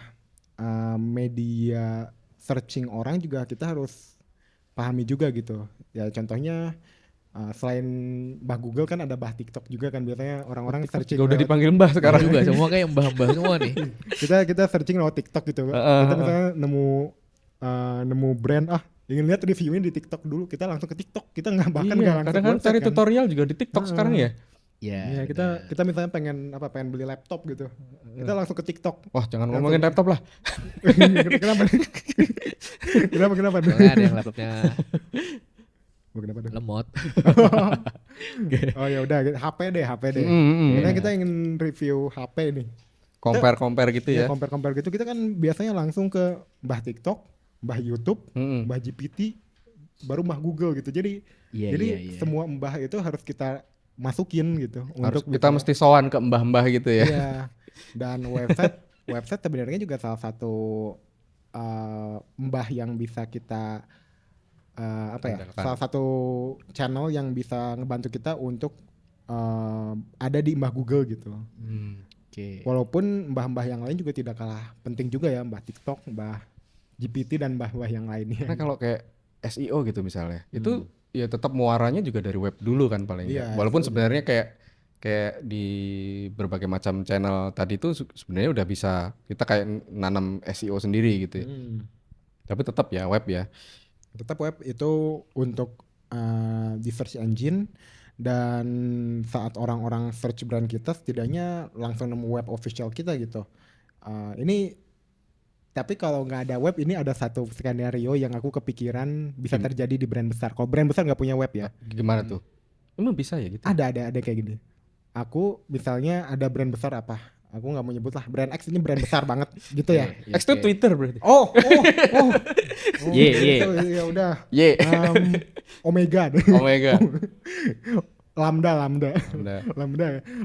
media searching orang juga kita harus pahami juga gitu. Ya contohnya selain Mbah Google kan ada Mbah TikTok juga kan, biasanya orang-orang searching Udah lewat- dipanggil mbah sekarang. Juga semua kayak mbah-mbah semua nih. kita searching lewat TikTok gitu. Kita misalnya nemu brand, ingin lihat reviewnya di TikTok dulu, kita langsung ke TikTok, kita nggak bahkan nggak Iya, langsung kadang-kadang website cari kan. tutorial juga di TikTok sekarang ya. Ya, kita misalnya pengen beli laptop gitu, kita langsung ke TikTok. Wah, jangan ngomongin laptop lah. Kenapa? Kenapa? Soalnya ada yang laptopnya Kenapa? lemot. Oh ya udah, HP deh. Karena kita ingin review HP nih. Compare gitu ya. Compare gitu, kita kan biasanya langsung ke Mbah TikTok, Mbah YouTube, Mbah GPT, baru Mbah Google gitu. Jadi Iya. semua mbah itu harus kita masukin gitu. Harus untuk kita bisa- mesti sowan ke mbah-mbah gitu ya. Iya. Dan website sebenarnya juga salah satu mbah yang bisa kita Andalkan. salah satu channel yang bisa ngebantu kita untuk ada di Mbah Google gitu. Oke. Walaupun mbah-mbah yang lain juga tidak kalah penting juga ya, Mbah TikTok, Mbah GPT dan mbah-mbah yang lainnya. Karena kalau kayak SEO gitu misalnya, itu ya tetap muaranya juga dari web dulu kan paling Iya, nggak. Walaupun SEO sebenarnya kayak di berbagai macam channel tadi itu sebenarnya udah bisa kita kayak nanam SEO sendiri gitu ya. Tapi tetap ya web ya. Tetap web itu untuk di search engine dan saat orang-orang search brand kita setidaknya langsung nemu web official kita gitu. Ini tapi kalau nggak ada web, ini ada satu skenario yang aku kepikiran bisa terjadi di brand besar. Kalau brand besar nggak punya web ya, Gimana tuh? Emang bisa ya gitu? ada kayak gini. Aku misalnya ada brand besar apa? Aku nggak mau nyebut lah. Brand X ini brand besar banget gitu ya. X itu Twitter berarti. Oh. Ye. Gitu, ya udah. Ye. Omega. Omega. Lambda. Udah.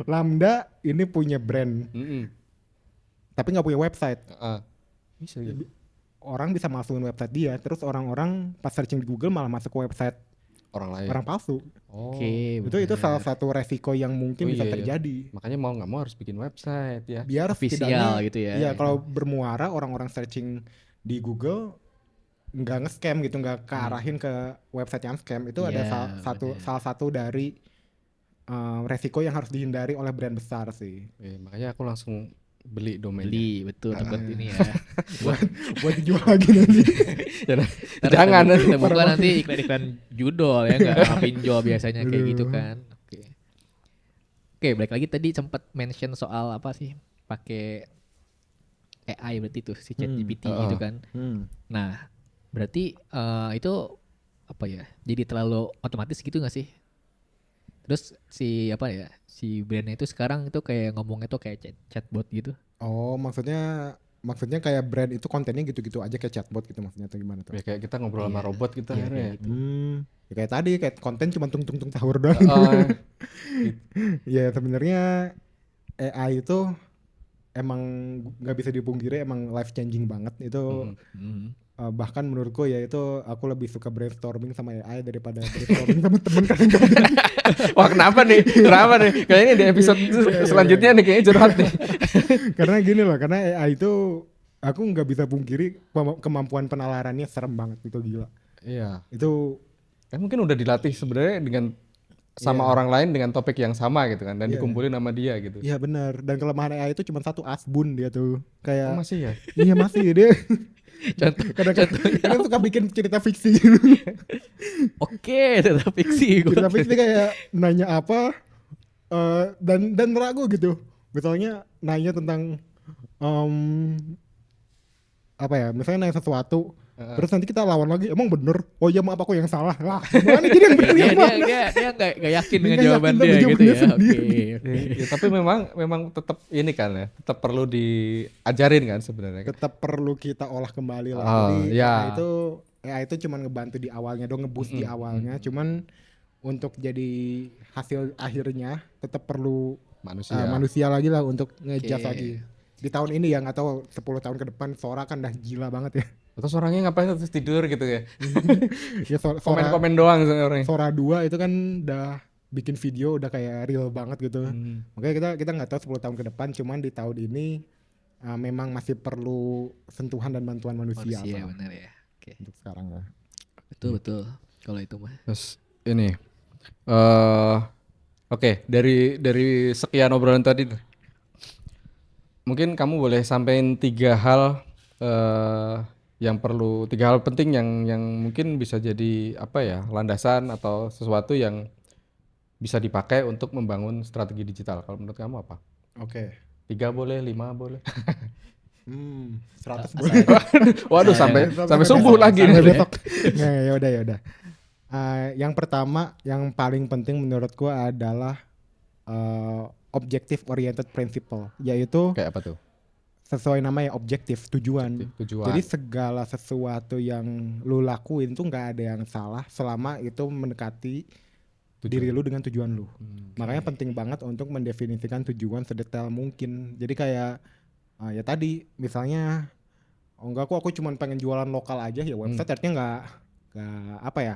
Lambda ini punya brand, tapi nggak punya website. Bisa gitu. Orang bisa masukin website dia, terus orang-orang pas searching di Google malah masuk ke website Orang lain. orang palsu. Oke. Itu salah satu resiko yang mungkin bisa terjadi. Makanya mau nggak mau harus bikin website ya. Biar Official setidaknya, gitu ya. Iya, kalau bermuara orang-orang searching di Google nggak nge-scam gitu, nggak kearahin ke website yang scam. Itu ada salah satu dari resiko yang harus dihindari oleh brand besar sih. Makanya aku langsung beli domainnya. Beli betul takut ini ya. buat dijual lagi nanti. Jangan kita buka nanti iklan judul ya, nggak pinjol biasanya kayak gitu kan. Oke, balik lagi tadi sempat mention soal apa sih, pakai AI berarti tuh si ChatGPT gitu kan. Nah berarti itu apa ya, jadi terlalu otomatis gitu nggak sih? Terus si brandnya itu sekarang itu kayak ngomongnya tuh kayak chatbot gitu. Oh, maksudnya kayak brand itu kontennya gitu-gitu aja kayak chatbot gitu maksudnya, atau gimana tuh? Ya kayak kita ngobrol sama robot gitu akhirnya. Ya kayak tadi, kayak konten cuma tung sahur doang. Ya sebenarnya AI itu emang nggak bisa dipungkiri, emang life changing banget itu. Bahkan menurutku ya itu aku lebih suka brainstorming sama AI daripada brainstorming sama temen kadang-kadang. Wah kenapa nih? Kayaknya di episode selanjutnya nih kayaknya curhat nih. Karena gini loh, karena AI itu aku nggak bisa pungkiri kemampuan penalarannya serem banget, itu gila. Iya. Itu Kan mungkin udah dilatih sebenarnya dengan sama orang lain dengan topik yang sama gitu kan, dan dikumpulin sama dia gitu. Iya benar. Dan kelemahan AI itu cuma satu, asbun dia tuh. Kayak masih ya? Iya masih dia. Kadang-kadang suka bikin cerita fiksi. Oke, cerita fiksi. Cerita fiksi kayak nanya apa dan ragu gitu. Misalnya nanya tentang apa ya? Misalnya nanya sesuatu, terus nanti kita lawan lagi, emang bener? Oh iya, maaf aku yang salah. Lah, gimana jadi yang bener yang mana? Dia nggak yakin dengan Nggak jawaban yakin dia sama gitu ya. jawabannya Oke. Ya, tapi memang tetap ini kan ya, tetap perlu diajarin kan sebenarnya. Tetap perlu kita olah kembali lah. Jadi AI itu cuma ngebantu di awalnya dong, ngeboost di awalnya. Cuman untuk jadi hasil akhirnya tetap perlu manusia lagi lah untuk nge-adjust lagi. Di tahun ini ya, nggak tahu 10 tahun ke depan Sora kan dah gila banget ya. Terus orangnya ngapain terus tidur gitu ya? Ya Komen-komen doang orangnya. Sora 2 itu kan udah bikin video udah kayak real banget gitu. Makanya kita nggak tahu 10 tahun ke depan, cuman di tahun ini memang masih perlu sentuhan dan bantuan manusia. Benar ya. Oke. Untuk sekarang ya. Betul. Kalau itu mah. Terus ini oke, dari sekian obrolan tadi mungkin kamu boleh sampaikan 3 hal tiga hal penting yang mungkin bisa jadi apa ya, landasan atau sesuatu yang bisa dipakai untuk membangun strategi digital. Kalau menurut kamu apa? Oke. 3 boleh, 5 boleh. 100 boleh. Waduh, sampai subuh lagi nih. Besok. Ya udah. Yang pertama, yang paling penting menurutku adalah objective oriented principle, yaitu Kayak apa tuh? sesuai namanya, objektif, tujuan. Tujuan. Jadi segala sesuatu yang lu lakuin tuh nggak ada yang salah selama itu mendekati diri lu dengan tujuan lu. Makanya penting banget untuk mendefinisikan tujuan sedetail mungkin. Jadi kayak ya tadi misalnya enggak kok aku cuma pengen jualan lokal aja, ya website artinya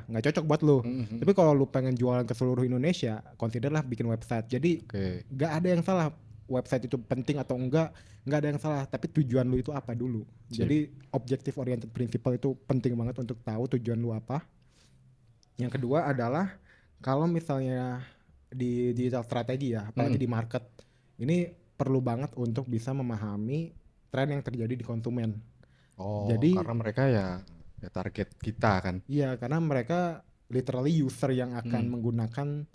nggak cocok buat lu. Tapi kalau lu pengen jualan ke seluruh Indonesia, consider lah bikin website. Jadi nggak ada yang salah website itu penting atau nggak ada yang salah, tapi tujuan lu itu apa dulu. Jadi objective oriented principle itu penting banget untuk tahu tujuan lu apa. Yang kedua adalah kalau misalnya di digital strategi ya, apalagi di market, ini perlu banget untuk bisa memahami tren yang terjadi di konsumen. Jadi karena mereka ya target kita kan. Iya, karena mereka literally user yang akan menggunakan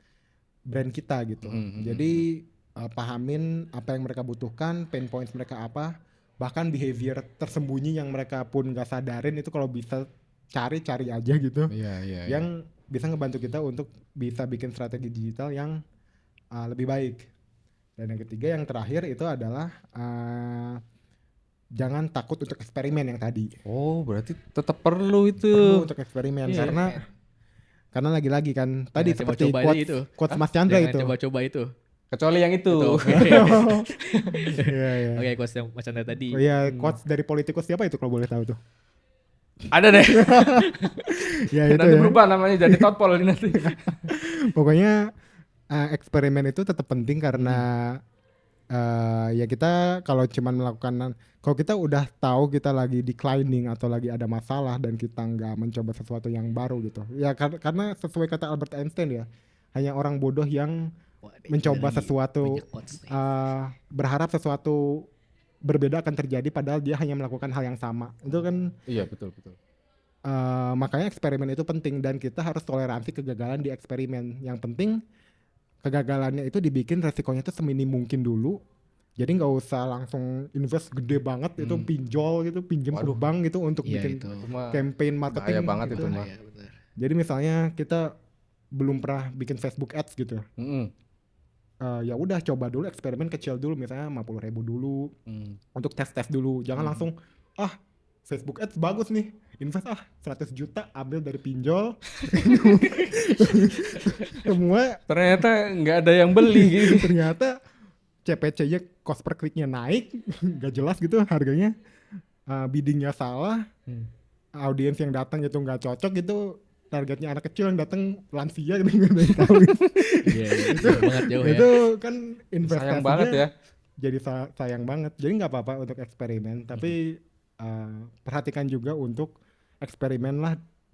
brand kita gitu. Jadi pahamin apa yang mereka butuhkan, pain points mereka apa, bahkan behavior tersembunyi yang mereka pun gak sadarin itu kalau bisa cari aja gitu. Iya. Yang bisa ngebantu kita untuk bisa bikin strategi digital yang lebih baik. Dan yang ketiga, yang terakhir itu adalah jangan takut untuk eksperimen yang tadi. Oh, berarti tetap perlu itu. Perlu untuk eksperimen Iya. karena lagi-lagi kan tadi Jangan seperti coba-coba quotes, itu. quotes Mas Chandra Jangan itu. coba-coba itu. Kecuali yang itu. Iya. Oke, quotes yang Mas Chandra tadi. Oh iya, quotes dari politikus siapa itu kalau boleh tahu tuh? Ada deh. Ya itu Nanti ya. berubah namanya jadi totpol ini nanti. Pokoknya eksperimen itu tetap penting karena ya kita kalau cuman melakukan, kalau kita udah tahu kita lagi declining atau lagi ada masalah dan kita nggak mencoba sesuatu yang baru gitu ya, karena sesuai kata Albert Einstein ya, hanya orang bodoh yang Wah, mencoba dari sesuatu, banyak quotes nih. berharap sesuatu berbeda akan terjadi padahal dia hanya melakukan hal yang sama. Itu kan Iya, betul. makanya eksperimen itu penting dan kita harus toleransi kegagalan di eksperimen. Yang penting kegagalannya itu dibikin resikonya itu seminim mungkin dulu. Jadi nggak usah langsung invest gede banget itu pinjol gitu, pinjem ke Waduh. bank gitu untuk Iya, bikin itu. campaign marketing. Bahaya banget gitu. itu mah. Iya, benar. Jadi misalnya kita belum pernah bikin Facebook Ads gitu. Ya udah coba dulu eksperimen kecil dulu, misalnya 50.000 dulu untuk tes dulu. Jangan langsung Facebook Ads bagus nya invest 100 juta ambil dari pinjol. Semua Ternyata nggak ada yang beli gitu. ternyata CPC-nya cost per kliknya naik, gak jelas gitu harganya, biddingnya salah, audiens yang datang itu nggak cocok gitu, targetnya anak kecil yang datang lansia gitu nggak ada yang tahu. Iya, jauh banget jauh ya. Itu kan investasinya Sayang banget ya. jadi sayang banget. Jadi nggak apa-apa untuk eksperimen, tapi perhatikan juga untuk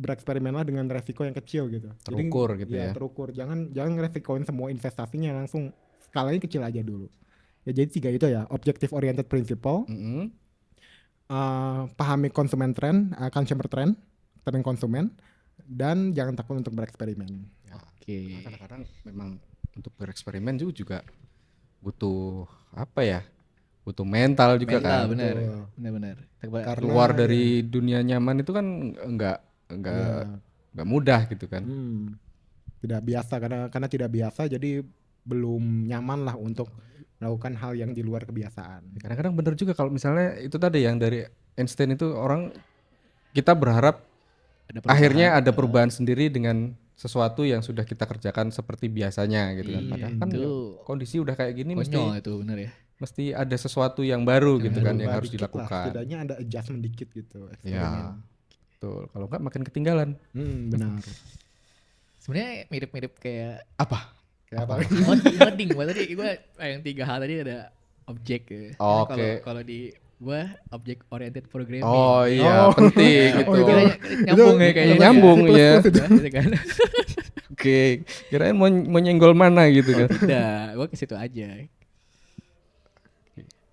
bereksperimenlah dengan resiko yang kecil gitu. Terukur gitu ya. Terukur. Jangan resikoin semua investasinya, langsung skalanya kecil aja dulu. Ya jadi 3 itu ya, objective oriented principle, pahami konsumen trend, consumer trend konsumen, dan jangan takut untuk bereksperimen. Oke. Kadang-kadang memang untuk bereksperimen juga butuh apa ya? Butuh mental juga Mental, kan. benar. Betul. Benar. Karena Keluar dari dunia nyaman itu kan nggak mudah gitu kan. Tidak biasa, karena tidak biasa jadi belum nyaman lah untuk melakukan hal yang di luar kebiasaan. Kadang-kadang bener juga kalau misalnya itu tadi yang dari Einstein itu, orang kita berharap akhirnya ada perubahan sendiri dengan sesuatu yang sudah kita kerjakan seperti biasanya gitu kan. Padahal kan itu kondisi udah kayak gini konyol itu benar ya. mesti ada sesuatu yang baru gitu kan yang Ubah harus dikit lah, dilakukan. setidaknya ada adjustment dikit gitu Ya, eksperimen. betul. Kalau enggak makin ketinggalan. Benar. Sebenarnya mirip-mirip kayak Apa? Kayak apa? modding. Tadi gue yang 3 hal tadi ada objek ya. Nah, Oke. Kalau di gue object oriented programming. Oh iya, penting gitu. itu- Nyambung ya kayaknya. Nyambung ya. Gitu kan. Oke, kirain mau nyenggol mana gitu kan. Tidak, gue ke situ aja.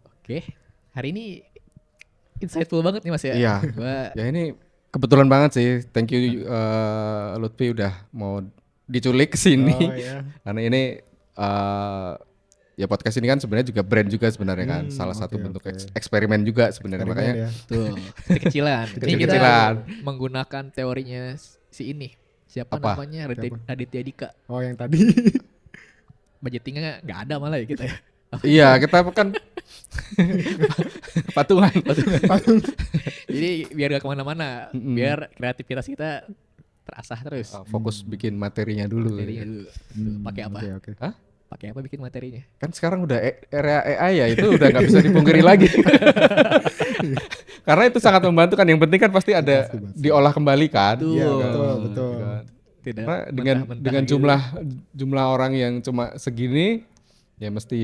Oke, hari ini insightful banget nih Mas ya. Iya. Gua Ya ini kebetulan banget sih. Thank you Lutfi udah mau diculik ke sini. Oh, iya. Karena ini ya podcast ini kan sebenarnya juga brand juga sebenarnya kan. Salah satu bentuk eksperimen juga sebenarnya, makanya. Ya. tuh kecil-kecilan. Ini kita Kecil-kecilan. menggunakan teorinya si ini. Siapa Apa? namanya? Raditya Dika. Oh yang tadi. Budgetingnya nggak ada malah ya kita ya. Iya, kita kan patungan. Jadi biar gak kemana-mana, biar kreativitas kita terasah terus. Fokus bikin materinya dulu. Materinya dulu. Tuh, pakai apa? Oke. Hah? Pakai apa bikin materinya? Kan sekarang udah era AI ya, itu udah nggak bisa dipungkiri lagi. Karena itu sangat membantu kan. Yang penting kan pasti ada diolah kembali kan. Tuh. Iya betul. Tidak Karena mentah-mentah dengan gitu. jumlah orang yang cuma segini, ya mesti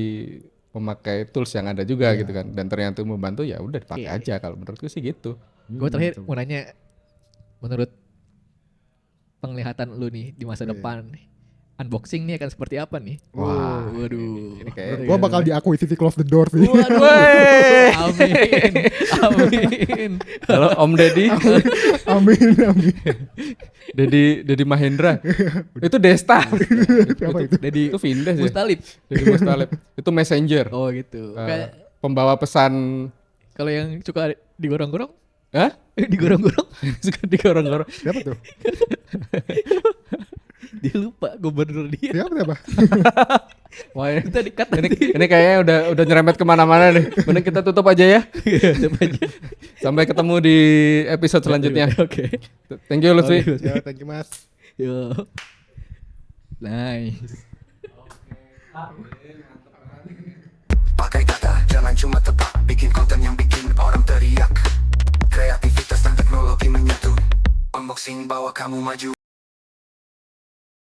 memakai tools yang ada juga gitu kan. Dan ternyata membantu, ya udah dipakai Iya. aja. Kalau menurutku sih gitu. Gue terakhir mau nanya, menurut penglihatan lu nih di masa depan, unboxing nih akan seperti apa nih? Wah, Waduh. ini kayak Gua bakal diakui Sisi close the door sih. Waduh. Wey. Amin. Amin. Halo Om Deddy, Amin, amin. Deddy Mahendra. Itu Desta. Siapa itu? Dedi Itu Vindes ya. Mustalib. Deddy Mustalib. Itu messenger. Oh gitu. Kayak Pembawa pesan. kalau yang suka digorong-gorong, Hah? digorong-gorong, Suka digorong-gorong. Siapa tuh? dia lupa gubernur dia. Siapa? Wah, ini, Kita dikat ini kayaknya udah nyerempet kemana-mana nih. Mending kita tutup aja ya. nanti. Sampai ketemu di episode selanjutnya. Oke. Thank you Lutfi. Ya, thank you Mas. Yo. Nice. Pakai kata, jangan cuma tebak. Bikin konten yang bikin orang teriak. Kreativitas dan teknologi menyatu. Unboxing bawa kamu maju.